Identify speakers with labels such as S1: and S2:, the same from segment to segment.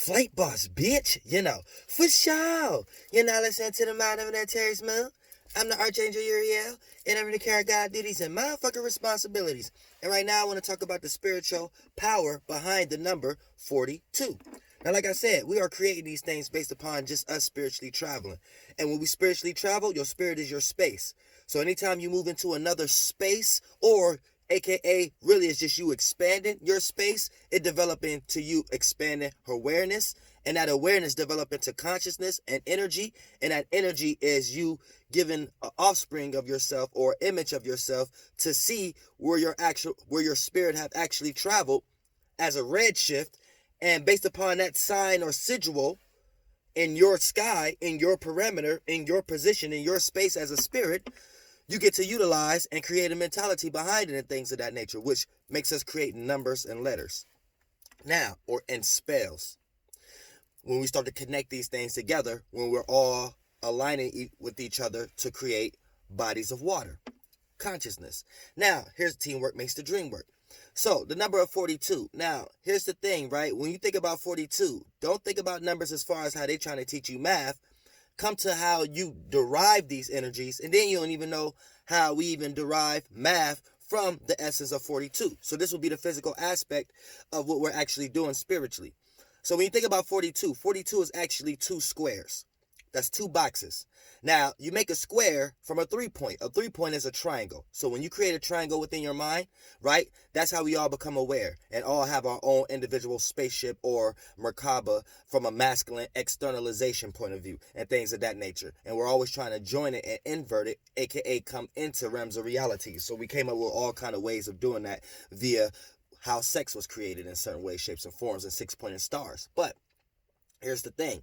S1: Flight boss, bitch. For sure. You're not listening to the mind of that Terry Smith. I'm the Archangel Uriel, and I'm the care of God duties and motherfucking responsibilities. And right now I want to talk about the spiritual power behind the number 42. Now, like I said, we are creating these things based upon just us spiritually traveling. And when we spiritually travel, your spirit is your space. So anytime you move into another space, or AKA really it's just you expanding your space, it developing to you expanding awareness, and that awareness develop into consciousness and energy, and that energy is you giving an offspring of yourself or image of yourself to see where your spirit have actually traveled as a redshift. And based upon that sign or sigil in your sky, in your perimeter, in your position, in your space as a spirit, you get to utilize and create a mentality behind it and things of that nature, which makes us create numbers and letters. Now, or in spells. When we start to connect these things together, when we're all aligning with each other to create bodies of water, consciousness. Now, here's teamwork makes the dream work. So, the number of 42. Now, here's the thing, right? When you think about 42, don't think about numbers as far as how they're trying to teach you math. Come to how you derive these energies, and then you don't even know how we even derive math from the essence of 42. So this will be the physical aspect of what we're actually doing spiritually. So when you think about 42, 42 is actually two squares. That's two boxes. Now, you make a square from a 3-point. A 3-point is a triangle. So when you create a triangle within your mind, right, that's how we all become aware and all have our own individual spaceship or Merkaba from a masculine externalization point of view and things of that nature. And we're always trying to join it and invert it, aka come into realms of reality. So we came up with all kind of ways of doing that via how sex was created in certain ways, shapes, and forms, and 6-pointed stars. But here's the thing.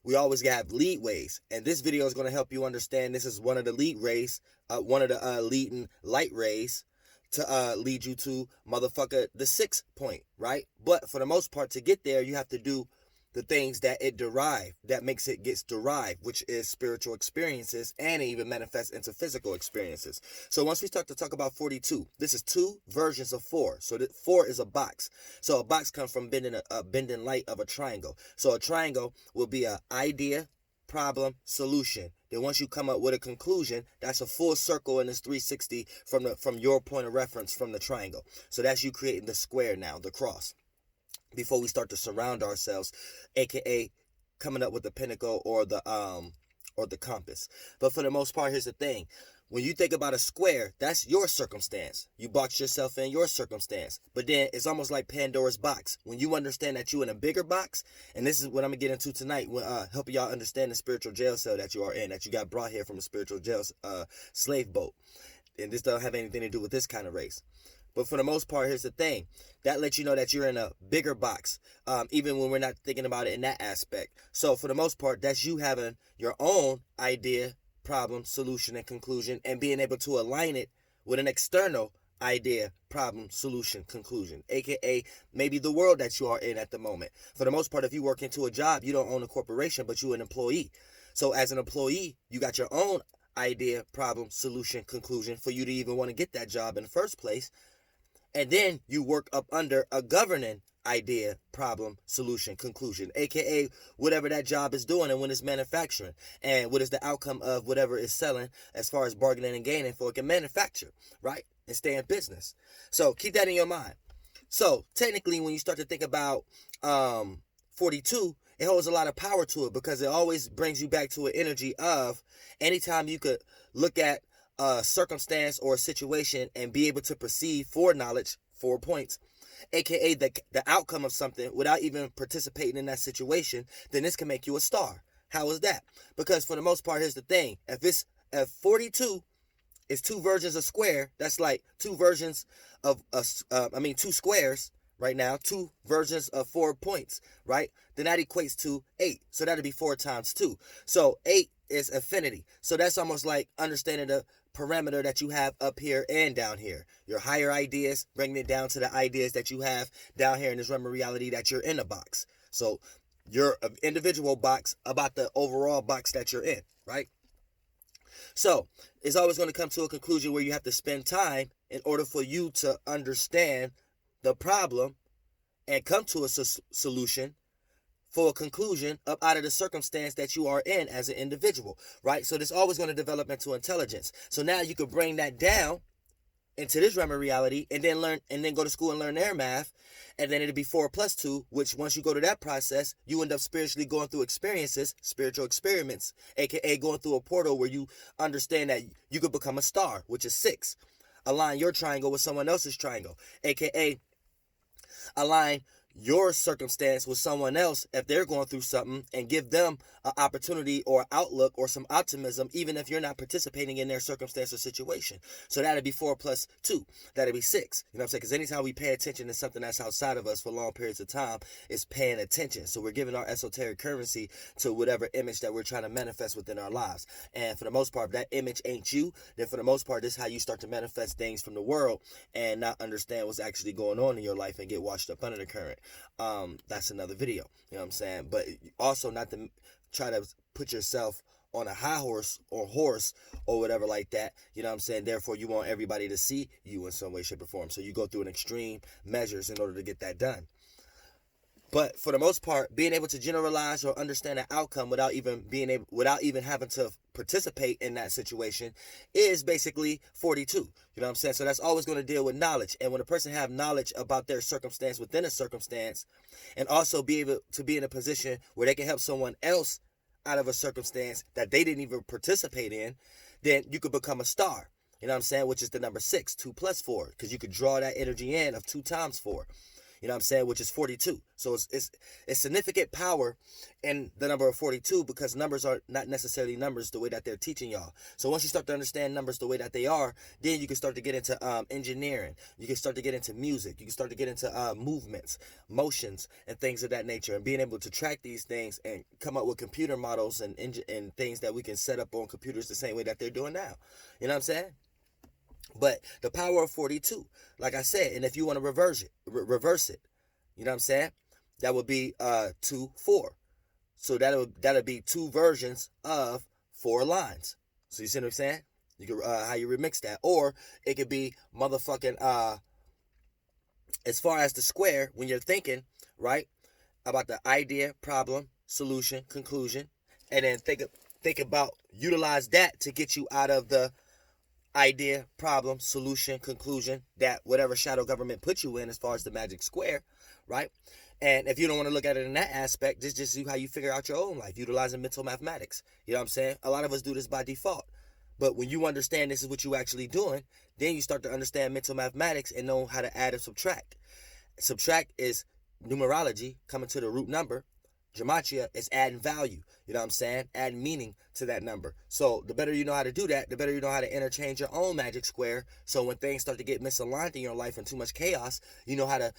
S1: We always have lead ways, and this video is going to help you understand this is one of the lead rays, one of the leading light rays to lead you to motherfucker the 6-point, right? But for the most part, to get there, you have to do the things that it that makes it gets derived, which is spiritual experiences, and it even manifests into physical experiences. So once we start to talk about 42, this is two versions of 4. So 4 is a box. So a box comes from bending light of a triangle. So a triangle will be an idea, problem, solution. Then once you come up with a conclusion, that's a full circle in this 360 from your point of reference from the triangle. So that's you creating the square now, the cross, before we start to surround ourselves, aka coming up with the pinnacle or the compass. But for the most part, here's the thing. When you think about a square, that's your circumstance. You box yourself in your circumstance. But then it's almost like Pandora's box. When you understand that you're in a bigger box, and this is what I'm going to get into tonight, helping y'all understand the spiritual jail cell that you are in, that you got brought here from a spiritual jail slave boat. And this doesn't have anything to do with this kind of race. But for the most part, here's the thing. That lets you know that you're in a bigger box, even when we're not thinking about it in that aspect. So for the most part, that's you having your own idea, problem, solution, and conclusion, and being able to align it with an external idea, problem, solution, conclusion, aka maybe the world that you are in at the moment. For the most part, if you work into a job, you don't own a corporation, but you're an employee. So as an employee, you got your own idea, problem, solution, conclusion for you to even want to get that job in the first place. And then you work up under a governing idea, problem, solution, conclusion, aka whatever that job is doing and when it's manufacturing, and what is the outcome of whatever it's selling as far as bargaining and gaining for it can manufacture, right? And stay in business. So keep that in your mind. So technically, when you start to think about 42, it holds a lot of power to it because it always brings you back to an energy of anytime you could look at a circumstance or a situation and be able to perceive foreknowledge, 4 points, aka the outcome of something without even participating in that situation, then this can make you a star. How is that? Because for the most part, here's the thing. If 42 is two versions of square, that's like two versions of two squares right now, two versions of 4 points, right? Then that equates to 8. So that'd be 4 times 2. So 8 is infinity. So that's almost like understanding the parameter that you have up here and down here. Your higher ideas, bringing it down to the ideas that you have down here in this realm of reality that you're in a box. So your individual box about the overall box that you're in, right? So it's always going to come to a conclusion where you have to spend time in order for you to understand the problem and come to a solution for a conclusion up out of the circumstance that you are in as an individual, right? So this always going to develop into intelligence. So now you could bring that down into this realm of reality and then go to school and learn their math, and then it'd be 4 plus 2, which once you go to that process, you end up spiritually going through experiences, spiritual experiments, aka going through a portal where you understand that you could become a star, which is 6. Align your triangle with someone else's triangle, aka align your circumstance with someone else if they're going through something, and give them an opportunity or outlook or some optimism, even if you're not participating in their circumstance or situation. So that'd be 4 plus 2. That'd be 6. You know what I'm saying? Because anytime we pay attention to something that's outside of us for long periods of time, it's paying attention. So we're giving our esoteric currency to whatever image that we're trying to manifest within our lives. And for the most part, if that image ain't you, then for the most part, this is how you start to manifest things from the world and not understand what's actually going on in your life and get washed up under the current. That's another video, you know what I'm saying? But also not to try to put yourself on a high horse or whatever like that, you know what I'm saying? Therefore, you want everybody to see you in some way, shape, or form. So you go through an extreme measures in order to get that done. But for the most part, being able to generalize or understand the outcome without even having to participate in that situation is basically 42. You know what I'm saying? So that's always going to deal with knowledge. And when a person have knowledge about their circumstance within a circumstance, and also be able to be in a position where they can help someone else out of a circumstance that they didn't even participate in, then you could become a star. You know what I'm saying? Which is the number 6, 2 plus 4, because you could draw that energy in of 2 times 4. You know what I'm saying? Which is 42. So it's significant power in the number of 42, because numbers are not necessarily numbers the way that they're teaching y'all. So once you start to understand numbers the way that they are, then you can start to get into engineering. You can start to get into music. You can start to get into movements, motions, and things of that nature. And being able to track these things and come up with computer models and things that we can set up on computers the same way that they're doing now. You know what I'm saying? But the power of 42, like I said, and if you want to reverse it, you know what I'm saying? That would be 2, 4. So that'll be 2 versions of 4 lines. So you see what I'm saying? You can how you remix that, or it could be motherfucking as far as the square, when you're thinking right about the idea, problem, solution, conclusion, and then think about utilize that to get you out of the idea, problem, solution, conclusion, that whatever shadow government put you in as far as the magic square, right? And if you don't want to look at it in that aspect, just see how you figure out your own life, utilizing mental mathematics. You know what I'm saying? A lot of us do this by default. But when you understand this is what you actually doing, then you start to understand mental mathematics and know how to add and subtract. Subtract is numerology, coming to the root number. Gematria is adding value, you know what I'm saying? Adding meaning to that number. So the better you know how to do that, the better you know how to interchange your own magic square. So when things start to get misaligned in your life and too much chaos, you know how to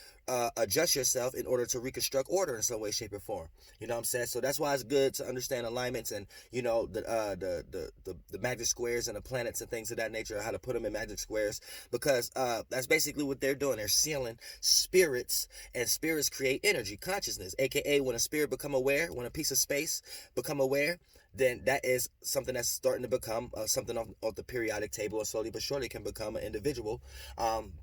S1: adjust yourself in order to reconstruct order in some way, shape, or form. You know what I'm saying? So that's why it's good to understand alignments and, you know, the magic squares and the planets and things of that nature, how to put them in magic squares, because that's basically what they're doing. They're sealing spirits, and spirits create energy, consciousness, aka when a spirit become aware, when a piece of space become aware, then that is something that's starting to become something off the periodic table, and slowly but surely can become an individual,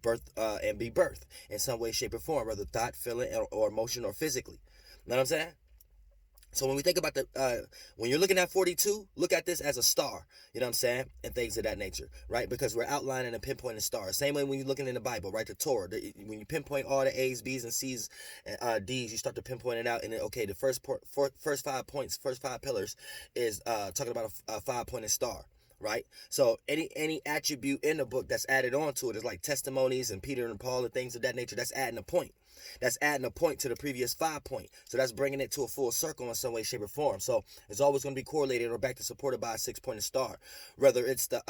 S1: birth and be birthed in some way, shape, or form, whether thought, feeling, or emotion, or physically. You know what I'm saying? So when we think about when you're looking at 42, look at this as a star, you know what I'm saying? And things of that nature, right? Because we're outlining and pinpointing stars. Same way when you're looking in the Bible, right? The Torah, when you pinpoint all the A's, B's, and C's, and D's, you start to pinpoint it out. And then, okay, the first 5 points, first 5 pillars is talking about a 5-pointed star. Right? So any attribute in the book that's added on to it is like testimonies and Peter and Paul and things of that nature. That's adding a point. That's adding a point to the previous 5 point. So that's bringing it to a full circle in some way, shape, or form. So it's always going to be correlated or back to supported by a 6-pointed star. Whether it's the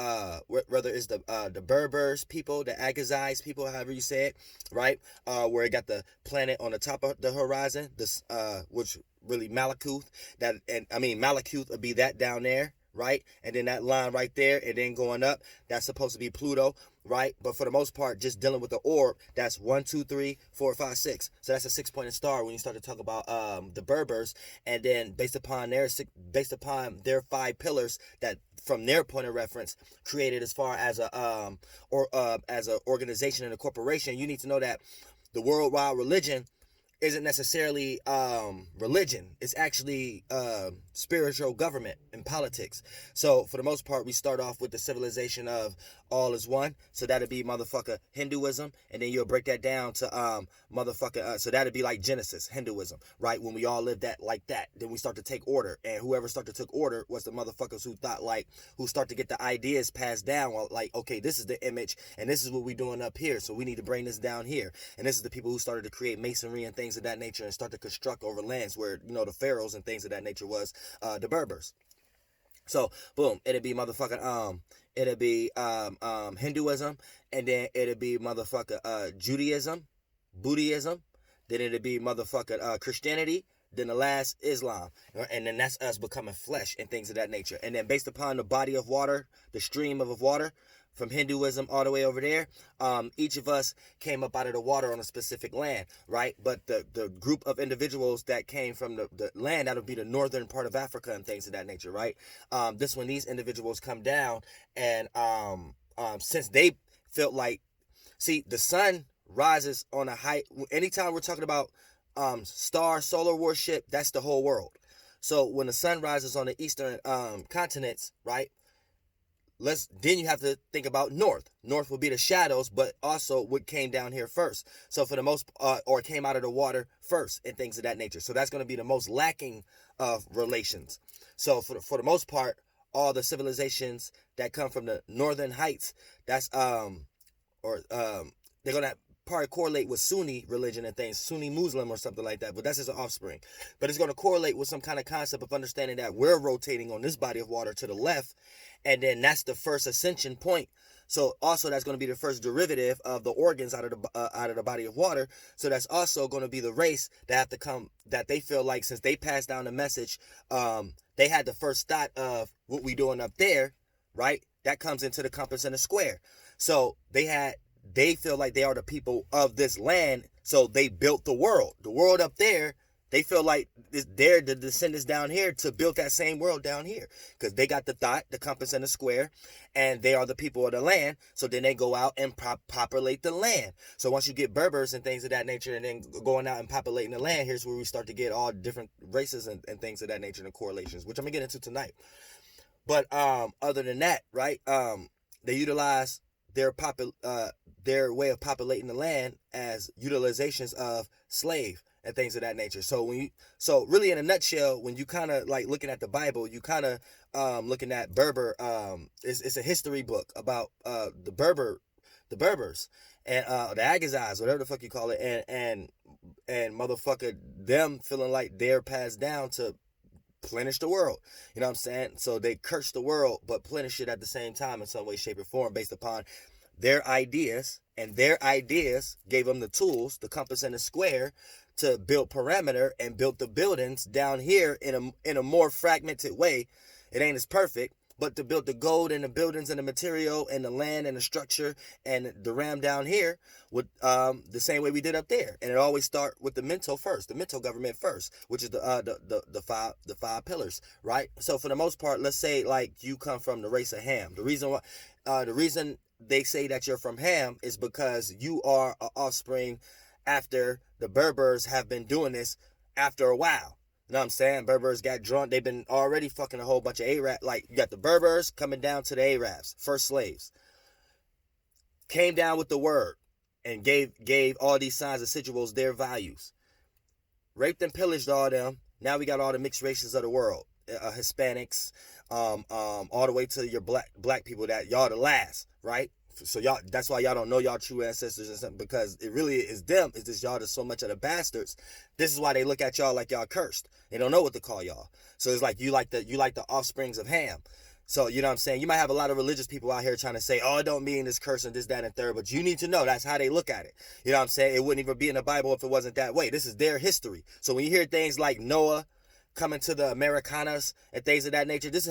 S1: Berbers people, the Agassiz people, however you say it, right? Where it got the planet on the top of the horizon, this which really Malakuth. Malakuth would be that down there. Right? And then that line right there, and then going up, that's supposed to be Pluto, right? But for the most part, just dealing with the orb, that's 1, 2, 3, 4, 5, 6. So that's a 6-pointed star when you start to talk about the Berbers, and then based upon their 5 pillars that from their point of reference created as far as as an organization and a corporation, you need to know that the worldwide religion isn't necessarily religion. It's actually spiritual government and politics. So for the most part, we start off with the civilization of all is one. So that'd be motherfucker Hinduism, and then you'll break that down to motherfucker. So that'd be like Genesis Hinduism, right? When we all lived that like that, then we start to take order, and whoever started to take order was the motherfuckers who thought like who start to get the ideas passed down. Like, okay, this is the image, and this is what we're doing up here. So we need to bring this down here, and this is the people who started to create masonry and things of that nature, and start to construct over lands where the pharaohs and things of that nature was the Berbers. So boom, it'd be motherfucking it'd be Hinduism, and then it'd be motherfucker Judaism, Buddhism, then it'd be motherfucking Christianity, then the last Islam, and then that's us becoming flesh and things of that nature. And then based upon the body of water, the stream of water, from Hinduism all the way over there, each of us came up out of the water on a specific land, right? But the group of individuals that came from the land, that would be the northern part of Africa and things of that nature, right? This when these individuals come down, and since they felt like, see, the sun rises on a height. Anytime we're talking about solar worship, that's the whole world. So when the sun rises on the eastern continents, right? Then you have to think about north. North will be the shadows, but also what came down here first. So for the most, or came out of the water first and things of that nature. So that's going to be the most lacking of relations. So for the most part, all the civilizations that come from the northern heights, that's they're going to probably correlate with Sunni religion and things, Sunni Muslim or something like that, but that's just an offspring. But it's going to correlate with some kind of concept of understanding that we're rotating on this body of water to the left, and then that's the first ascension point. So also that's going to be the first derivative of the organs out of the body of water. So that's also going to be the race that have to come, that they feel like since they passed down the message, they had the first thought of what we doing up there, right? That comes into the compass and the square. So they feel like they are the people of this land, so they built the world. The world up there, they feel like they're the descendants down here to build that same world down here, because they got the thought, the compass, and the square, and they are the people of the land. So then they go out and populate the land. So once you get Berbers and things of that nature, and then going out and populating the land, here's where we start to get all different races and things of that nature and correlations, which I'm gonna get into tonight. But other than that, right, they utilize their way of populating the land as utilizations of slave and things of that nature. So really in a nutshell, when you kind of like looking at the Bible, you kind of looking at Berber, it's a history book about the Berbers and the Agazais, whatever the fuck you call it, and motherfucker them feeling like they're passed down to plenish the world. You know what I'm saying? So they curse the world but plenish it at the same time in some way, shape, or form based upon their ideas, and their ideas gave them the tools, the compass and the square, to build parameter and build the buildings down here in a more fragmented way. It ain't as perfect, but to build the gold and the buildings and the material and the land and the structure and the ram down here with the same way we did up there. And it always start with the mental first, the mental government first, which is the five pillars, right? So for the most part, let's say like you come from the race of Ham. The reason they say that you're from Ham is because you are an offspring after the Berbers have been doing this after a while. You know what I'm saying? Berbers got drunk. They've been already fucking a whole bunch of Arabs. Like, you got the Berbers coming down to the Arabs, first slaves. Came down with the word and gave all these signs and sigils their values. Raped and pillaged all them. Now we got all the mixed races of the world. Hispanics, all the way to your black people, that y'all the last, right? So y'all, that's why y'all don't know y'all true ancestors and something, because it really is them. It's just y'all just so much of the bastards. This is why they look at y'all like y'all cursed. They don't know what to call y'all. So it's like you like the offsprings of Ham. So you know what I'm saying? You might have a lot of religious people out here trying to say, oh, it don't mean this curse and this, that, and third, but you need to know that's how they look at it. You know what I'm saying? It wouldn't even be in the Bible if it wasn't that way. This is their history. So when you hear things like Noah coming to the Americanas and things of that nature, this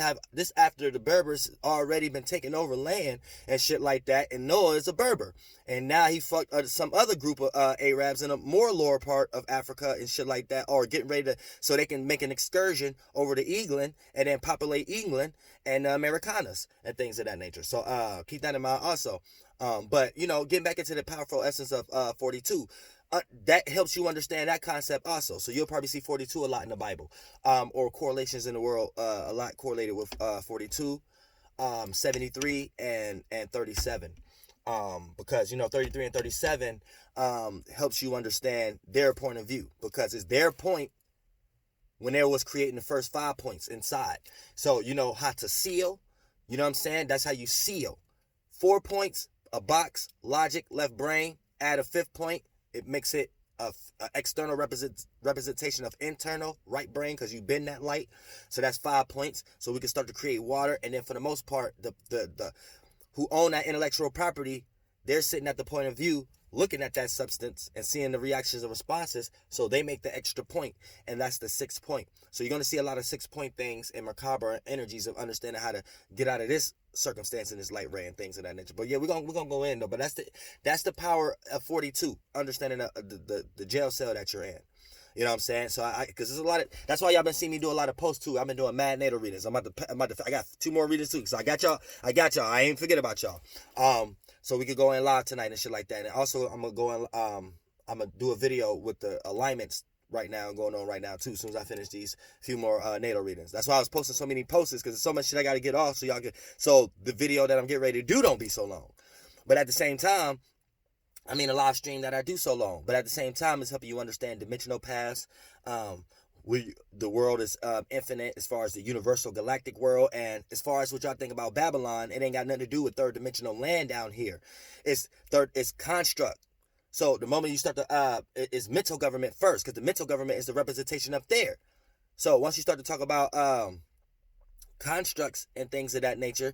S1: after the Berbers already been taking over land and shit like that, and Noah is a Berber, and now he fucked some other group of Arabs in a more lower part of Africa and shit like that, or getting ready to, so they can make an excursion over to England and then populate England and Americanas and things of that nature. So keep that in mind also. But you know, getting back into the powerful essence of 42, that helps you understand that concept also. So you'll probably see 42 a lot in the Bible, or correlations in the world, a lot correlated with 42, 73, and 37. Because 33 and 37 helps you understand their point of view, because it's their point when they was creating the first 5 points inside. So you know how to seal, you know what I'm saying? That's how you seal. 4 points, a box, logic, left brain, add a 5th point. It makes it a external representation of internal, right brain, because you bend that light. So that's 5 points. So we can start to create water. And then for the most part, the who own that intellectual property, they're sitting at the point of view, looking at that substance and seeing the reactions and responses, so they make the extra point, and that's the 6th point. So you're going to see a lot of 6-point things in macabre energies of understanding how to get out of this circumstance in this light ray and things of that nature. But yeah, we're gonna go in though. But that's the power of 42, understanding the jail cell that you're in. You know what I'm saying? So because there's a lot of, that's why y'all been seeing me do a lot of posts too. I've been doing mad natal readings. I got 2 more readings too. So I got y'all. I ain't forget about y'all. So we could go in live tonight and shit like that. And also I'm gonna do a video with the alignments right now going on right now too. As soon as I finish these few more natal readings. That's why I was posting so many posts, because there's so much shit I got to get off, so y'all get, so the video that I'm getting ready to do don't be so long. But at the same time, I mean, a live stream that I do so long, but at the same time, it's helping you understand dimensional paths. The world is infinite as far as the universal galactic world, and as far as what y'all think about Babylon, it ain't got nothing to do with third dimensional land down here. It's construct. So the moment you start to it's mental government first, because the mental government is the representation up there. So once you start to talk about constructs and things of that nature,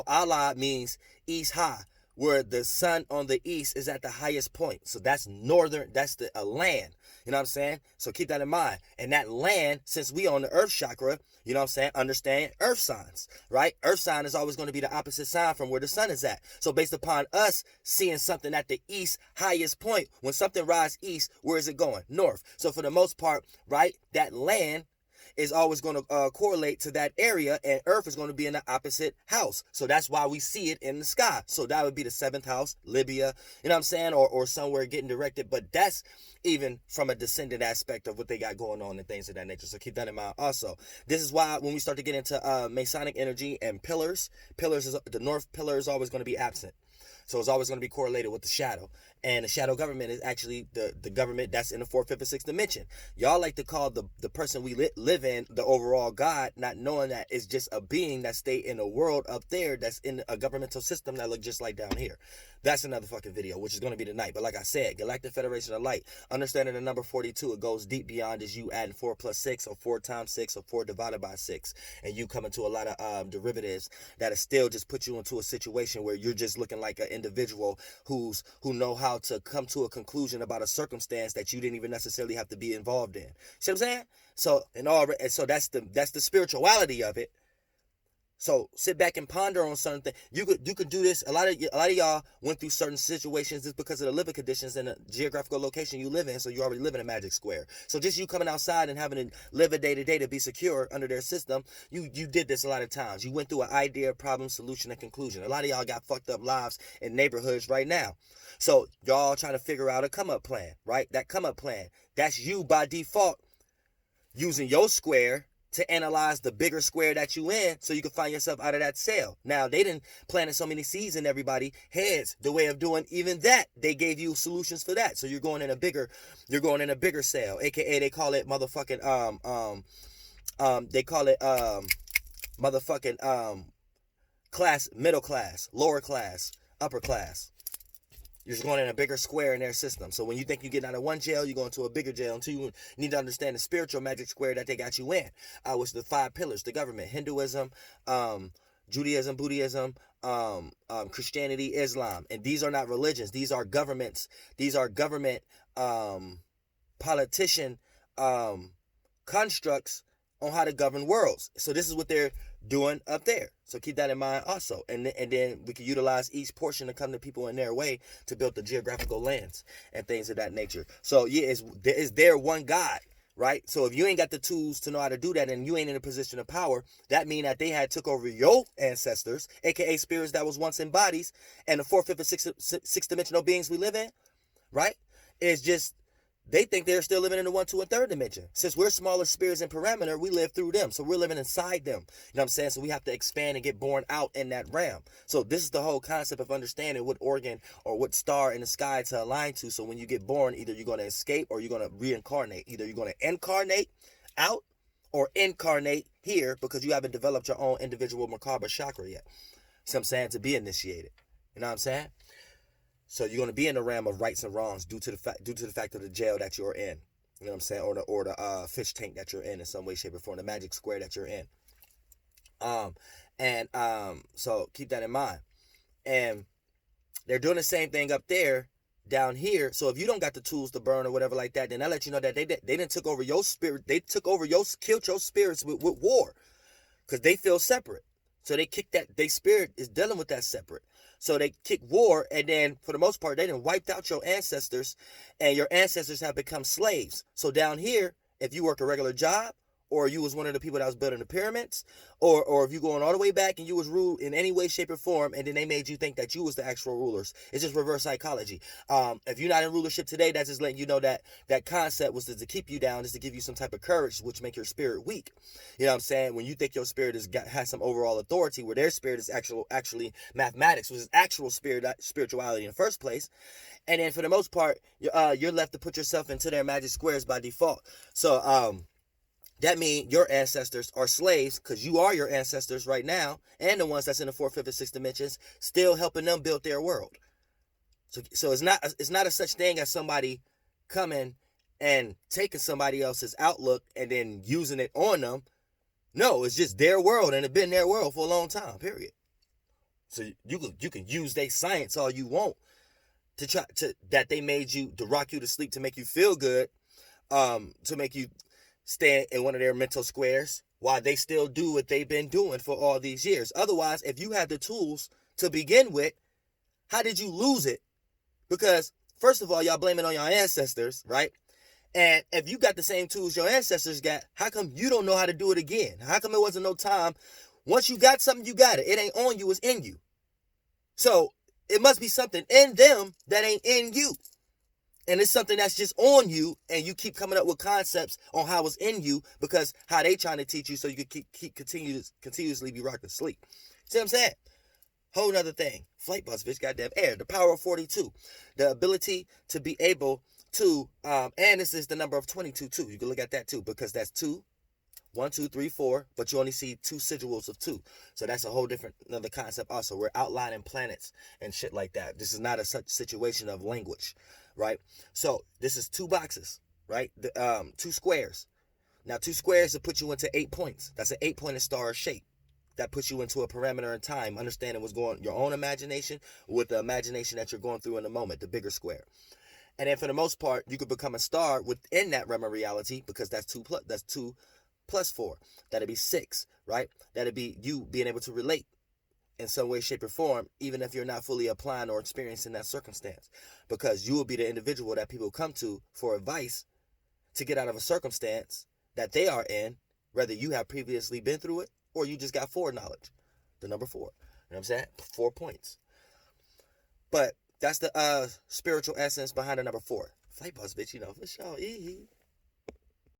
S1: Allah means east high, where the sun on the east is at the highest point. So that's northern, that's a land. You know what I'm saying? So keep that in mind. And that land, since we on the earth chakra, you know what I'm saying, understand earth signs, right? Earth sign is always going to be the opposite sign from where the sun is at. So based upon us seeing something at the east highest point, when something rises east, where is it going? North. So for the most part, right, that land is always going to correlate to that area, and Earth is going to be in the opposite house. So that's why we see it in the sky. So that would be the 7th house, Libya, you know what I'm saying, or somewhere getting directed. But that's even from a descendant aspect of what they got going on and things of that nature. So keep that in mind also. This is why when we start to get into Masonic energy and pillars is the North pillar is always going to be absent. So it's always going to be correlated with the shadow. And the shadow government is actually the government that's in the 4th, 5th, and 6th dimension. Y'all like to call the person we live in the overall God, not knowing that it's just a being that stay in a world up there that's in a governmental system that look just like down here. That's another fucking video, which is going to be tonight. But like I said, Galactic Federation of Light, understanding the number 42, it goes deep beyond as you adding 4 plus 6 or 4 times 6 or 4 divided by 6. And you come into a lot of derivatives that are still just put you into a situation where you're just looking like an individual who know how to come to a conclusion about a circumstance that you didn't even necessarily have to be involved in. See what I'm saying? So that's the spirituality of it. So sit back and ponder on certain things. You could do this. A lot of y'all went through certain situations just because of the living conditions and the geographical location you live in. So you already live in a magic square. So just you coming outside and having to live a day-to-day to be secure under their system, you did this a lot of times. You went through an idea, problem, solution, and conclusion. A lot of y'all got fucked up lives in neighborhoods right now. So y'all trying to figure out a come-up plan, right? That come-up plan, that's you by default using your square to analyze the bigger square that you in so you can find yourself out of that cell. Now, they didn't plant so many seeds in everybody's heads. The way of doing even that, they gave you solutions for that. So you're going in a bigger cell, aka they call it motherfucking class, middle class, lower class, upper class. You're just going in a bigger square in their system. So when you think you're getting out of one jail, you go into a bigger jail until you need to understand the spiritual magic square that they got you in. Which the 5 pillars, the government, Hinduism, Judaism, Buddhism, Christianity, Islam. And these are not religions. These are governments. These are government politician constructs on how to govern worlds. So this is what they're doing up there. So keep that in mind also. And then we can utilize each portion to come to people in their way to build the geographical lands and things of that nature. So yeah, is there one God, right? So if you ain't got the tools to know how to do that and you ain't in a position of power, that mean that they had took over your ancestors, aka spirits that was once in bodies, and the 4th, 5th, and 6th dimensional beings we live in, right? It's just They think they're still living in the 1, 2, and 3rd dimension. Since we're smaller spirits in parameter, we live through them. So we're living inside them. You know what I'm saying? So we have to expand and get born out in that realm. So this is the whole concept of understanding what organ or what star in the sky to align to. So when you get born, either you're going to escape or you're going to reincarnate. Either you're going to incarnate out or incarnate here because you haven't developed your own individual Merkaba chakra yet. So I'm saying, to be initiated. You know what I'm saying? So you're going to be in the realm of rights and wrongs due to the fact of the jail that you're in. You know what I'm saying? Or the fish tank that you're in some way, shape, or form. The magic square that you're in. So keep that in mind. And they're doing the same thing up there, down here. So if you don't got the tools to burn or whatever like that, then that let you know that they didn't took over your spirit. They took over killed your spirits with war, because they feel separate. So they kick that. Their spirit is dealing with that separate. So they kick war, and then for the most part, they done wiped out your ancestors, and your ancestors have become slaves. So down here, if you work a regular job, or you was one of the people that was building the pyramids, or if you going all the way back and you was ruled in any way, shape, or form, and then they made you think that you was the actual rulers. It's just reverse psychology. If you're not in rulership today, that's just letting you know that that concept was to keep you down, is to give you some type of courage, which make your spirit weak. You know what I'm saying? When you think your spirit has some overall authority, where their spirit is actually mathematics, which is actual spirituality in the first place. And then for the most part, you're left to put yourself into their magic squares by default. So, that means your ancestors are slaves, because you are your ancestors right now, and the ones that's in the 4th, 5th, and 6th dimensions, still helping them build their world. So it's not a such thing as somebody coming and taking somebody else's outlook and then using it on them. No, it's just their world, and it's been their world for a long time, period. So you can use their science all you want that they made you, to rock you to sleep, to make you feel good, to make you stay in one of their mental squares while they still do what they've been doing for all these years. Otherwise, if you had the tools to begin with, how did you lose it? Because first of all, y'all blame it on your ancestors, right? And if you got the same tools your ancestors got, how come you don't know how to do it again? How come it wasn't no time? Once you got something, you got it. It ain't on you, it's in you. So it must be something in them that ain't in you. And it's something that's just on you, and you keep coming up with concepts on how it's in you, because how they trying to teach you, so you can continuously be rocked to sleep. See what I'm saying? Whole nother thing. Flight bus, bitch, goddamn air. The power of 42. The ability to be able to, and this is the number of 22 too. You can look at that too, because that's 2, 1, 2, 3, 4, but you only see 2 sigils of 2. So that's a whole different another concept also. We're outlining planets and shit like that. This is not a such situation of language. Right? So this is 2 boxes, right? 2 squares. Now 2 squares will put you into 8 points. That's an 8-pointed star shape. That puts you into a parameter in time, understanding what's going on, your own imagination with the imagination that you're going through in the moment, the bigger square. And then for the most part, you could become a star within that realm of reality, because that's 2 plus 4. That'd be 6, right? That'd be you being able to relate in some way, shape, or form, even if you're not fully applying or experiencing that circumstance, because you will be the individual that people come to for advice to get out of a circumstance that they are in, whether you have previously been through it or you just got foreknowledge. The number 4. You know what I'm saying? 4 points. But that's the spiritual essence behind the number 4. Flight bus, bitch, for sure.